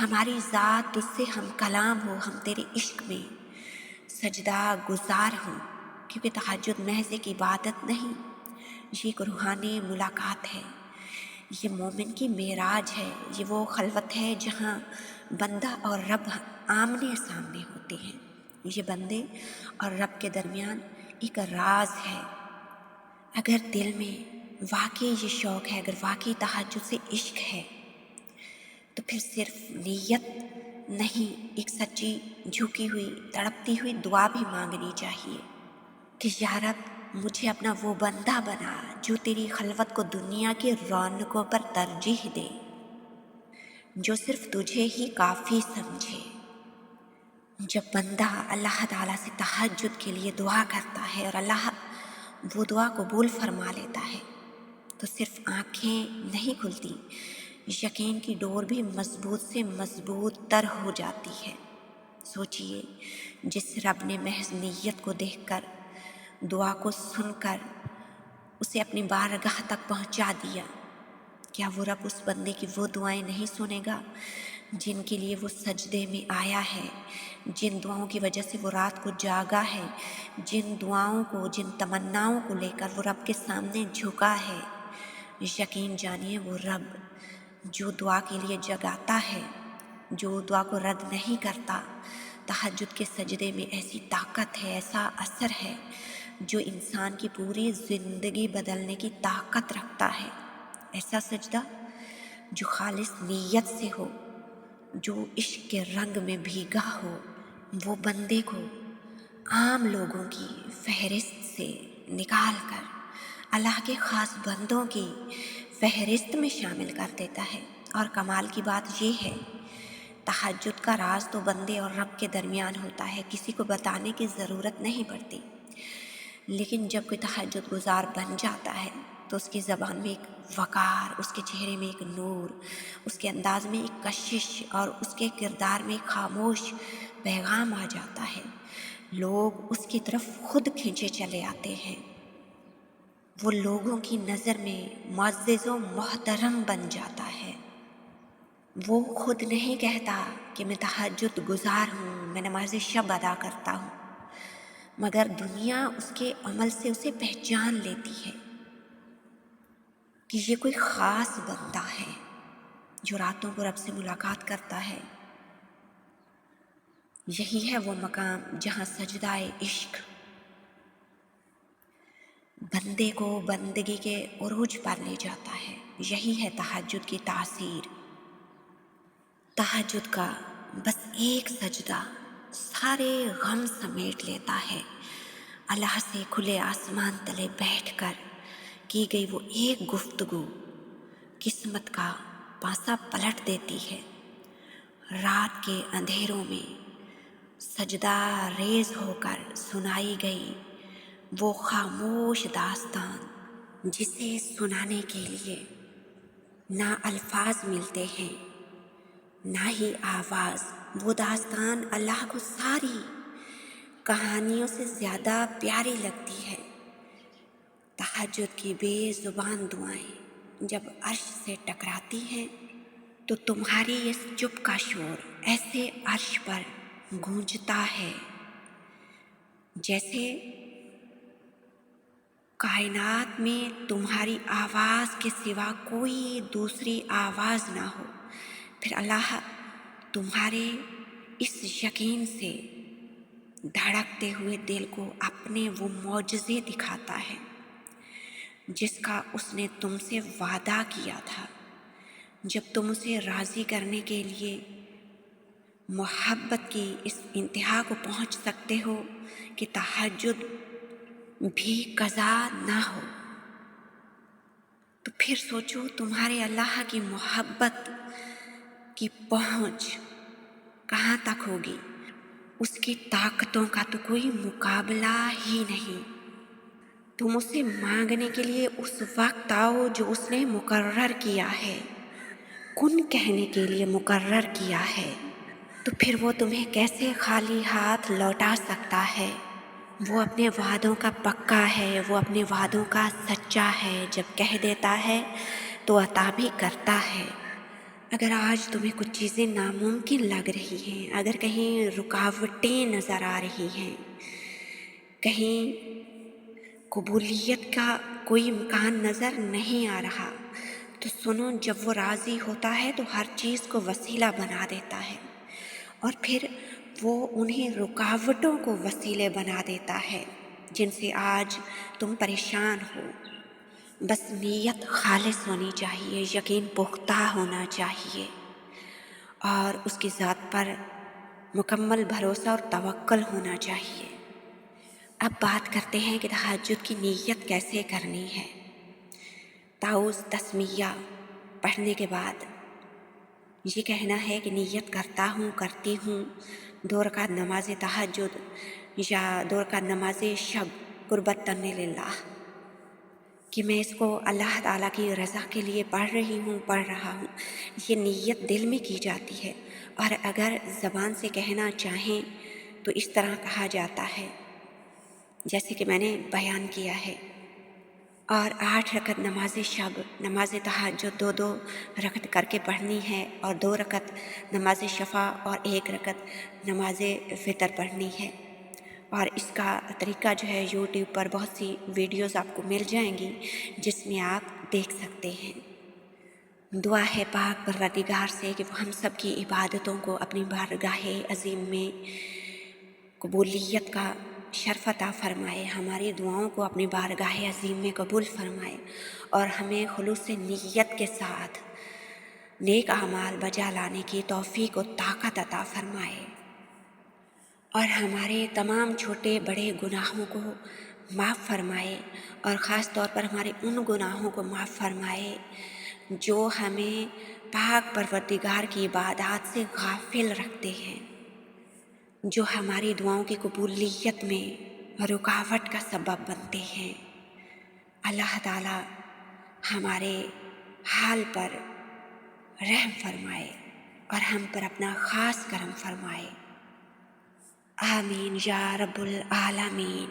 ہماری ذات تجھ سے ہم کلام ہو، ہم تیرے عشق میں سجدہ گزار ہوں، کیونکہ تہجد محض ایک عبادت نہیں، یہ ایک روحانی ملاقات ہے، یہ مومن کی معراج ہے، یہ وہ خلوت ہے جہاں بندہ اور رب آمنے سامنے ہوتے ہیں۔ یہ بندے اور رب کے درمیان ایک راز ہے۔ اگر دل میں واقعی یہ شوق ہے، اگر واقعی تہجد سے عشق ہے، تو پھر صرف نیت نہیں، ایک سچی جھکی ہوئی تڑپتی ہوئی دعا بھی مانگنی چاہیے کہ یا رب مجھے اپنا وہ بندہ بنا جو تیری خلوت کو دنیا کی رونقوں پر ترجیح دے، جو صرف تجھے ہی کافی سمجھے۔ جب بندہ اللہ تعالیٰ سے تہجد کے لیے دعا کرتا ہے اور اللہ وہ دعا قبول فرما لیتا ہے تو صرف آنکھیں نہیں کھلتی، یقین کی ڈور بھی مضبوط سے مضبوط تر ہو جاتی ہے۔ سوچئے جس رب نے محض نیت کو دیکھ کر، دعا کو سن کر اسے اپنی بارگاہ تک پہنچا دیا، کیا وہ رب اس بندے کی وہ دعائیں نہیں سنے گا جن کے لیے وہ سجدے میں آیا ہے، جن دعاؤں کی وجہ سے وہ رات کو جاگا ہے، جن دعاؤں کو، جن تمناؤں کو لے کر وہ رب کے سامنے جھکا ہے؟ یقین جانیے وہ رب جو دعا کے لیے جگاتا ہے، جو دعا کو رد نہیں کرتا، تہجد کے سجدے میں ایسی طاقت ہے، ایسا اثر ہے جو انسان کی پوری زندگی بدلنے کی طاقت رکھتا ہے۔ ایسا سجدہ جو خالص نیت سے ہو، جو عشق کے رنگ میں بھیگا ہو، وہ بندے کو عام لوگوں کی فہرست سے نکال کر اللہ کے خاص بندوں کی فہرست میں شامل کر دیتا ہے۔ اور کمال کی بات یہ ہے، تہجد کا راز تو بندے اور رب کے درمیان ہوتا ہے، کسی کو بتانے کی ضرورت نہیں پڑتی، لیکن جب کوئی تہجد گزار بن جاتا ہے تو اس کی زبان میں ایک وقار، اس کے چہرے میں ایک نور، اس کے انداز میں ایک کشش اور اس کے کردار میں ایک خاموش پیغام آ جاتا ہے۔ لوگ اس کی طرف خود کھینچے چلے آتے ہیں، وہ لوگوں کی نظر میں معزز و محترم بن جاتا ہے۔ وہ خود نہیں کہتا کہ میں تہجد گزار ہوں، میں نماز شب ادا کرتا ہوں، مگر دنیا اس کے عمل سے اسے پہچان لیتی ہے کہ یہ کوئی خاص بندہ ہے جو راتوں کو رب سے ملاقات کرتا ہے۔ یہی ہے وہ مقام جہاں سجدہ عشق بندے کو بندگی کے عروج پر لے جاتا ہے۔ یہی ہے تہجد کی تاثیر۔ تہجد کا بس ایک سجدہ سارے غم سمیٹ لیتا ہے۔ اللہ سے کھلے آسمان تلے بیٹھ کر کی گئی وہ ایک گفتگو قسمت کا پانسا پلٹ دیتی ہے۔ رات کے اندھیروں میں سجدہ ریز ہو کر سنائی گئی وہ خاموش داستان جسے سنانے کے لیے نہ الفاظ ملتے ہیں نہ ہی آواز۔ وہ داستان اللہ کو ساری کہانیوں سے زیادہ پیاری لگتی ہے۔ تہجد کی بے زبان دعائیں جب عرش سے ٹکراتی ہیں تو تمہاری اس چپ کا شور ایسے عرش پر گونجتا ہے جیسے کائنات میں تمہاری آواز کے سوا کوئی دوسری آواز نہ ہو۔ پھر اللہ تمہارے اس یقین سے دھڑکتے ہوئے دل کو اپنے وہ معجزے دکھاتا ہے جس کا اس نے تم سے وعدہ کیا تھا، جب تم اسے راضی کرنے کے لیے محبت کی اس انتہا کو پہنچ سکتے ہو کہ تہجد بھی قضا نہ ہو، تو پھر سوچو تمہارے اللہ کی محبت کی پہنچ کہاں تک ہوگی۔ اس کی طاقتوں کا تو کوئی مقابلہ ہی نہیں۔ تم اسے مانگنے کے لیے اس وقت آؤ جو اس نے مقرر کیا ہے، کن کہنے کے لیے مقرر کیا ہے، تو پھر وہ تمہیں کیسے خالی ہاتھ لوٹا سکتا ہے؟ وہ اپنے وعدوں کا پکا ہے، وہ اپنے وعدوں کا سچا ہے، جب کہہ دیتا ہے تو عطا بھی کرتا ہے۔ اگر آج تمہیں کچھ چیزیں ناممکن لگ رہی ہیں، اگر کہیں رکاوٹیں نظر آ رہی ہیں، کہیں قبولیت کا کوئی امکان نظر نہیں آ رہا، تو سنو، جب وہ راضی ہوتا ہے تو ہر چیز کو وسیلہ بنا دیتا ہے، اور پھر وہ انہیں رکاوٹوں کو وسیلے بنا دیتا ہے جن سے آج تم پریشان ہو۔ بس نیت خالص ہونی چاہیے، یقین پختہ ہونا چاہیے، اور اس کی ذات پر مکمل بھروسہ اور توکل ہونا چاہیے۔ اب بات کرتے ہیں کہ تہجد کی نیت کیسے کرنی ہے۔ تعوذ تسمیہ پڑھنے کے بعد یہ کہنا ہے کہ نیت کرتی ہوں 2 رکعت نماز تہجد یا 2 رکعت نماز شب قربتاً للہ، کہ میں اس کو اللہ تعالیٰ کی رضا کے لیے پڑھ رہا ہوں۔ یہ نیت دل میں کی جاتی ہے، اور اگر زبان سے کہنا چاہیں تو اس طرح کہا جاتا ہے جیسے کہ میں نے بیان کیا ہے۔ اور 8 رکعت نماز شب، نماز تہجد 2 رکعت کر کے پڑھنی ہے، اور 2 رکعت نماز شفع اور 1 رکعت نماز فطر پڑھنی ہے۔ اور اس کا طریقہ جو ہے یوٹیوب پر بہت سی ویڈیوز آپ کو مل جائیں گی جس میں آپ دیکھ سکتے ہیں۔ دعا ہے پاک پروردگار سے کہ وہ ہم سب کی عبادتوں کو اپنی بارگاہ عظیم میں قبولیت کا شرف عطا فرمائے، ہماری دعاؤں کو اپنی بارگاہ عظیم میں قبول فرمائے، اور ہمیں خلوص نیت کے ساتھ نیک اعمال بجا لانے کی توفیق و طاقت عطا فرمائے، اور ہمارے تمام چھوٹے بڑے گناہوں کو معاف فرمائے، اور خاص طور پر ہمارے ان گناہوں کو معاف فرمائے جو ہمیں پاک پروردگار کی عبادات سے غافل رکھتے ہیں، جو ہماری دعاؤں کی قبولیت میں رکاوٹ کا سبب بنتے ہیں۔ اللہ تعالیٰ ہمارے حال پر رحم فرمائے اور ہم پر اپنا خاص کرم فرمائے۔ آمین یا رب العالمین۔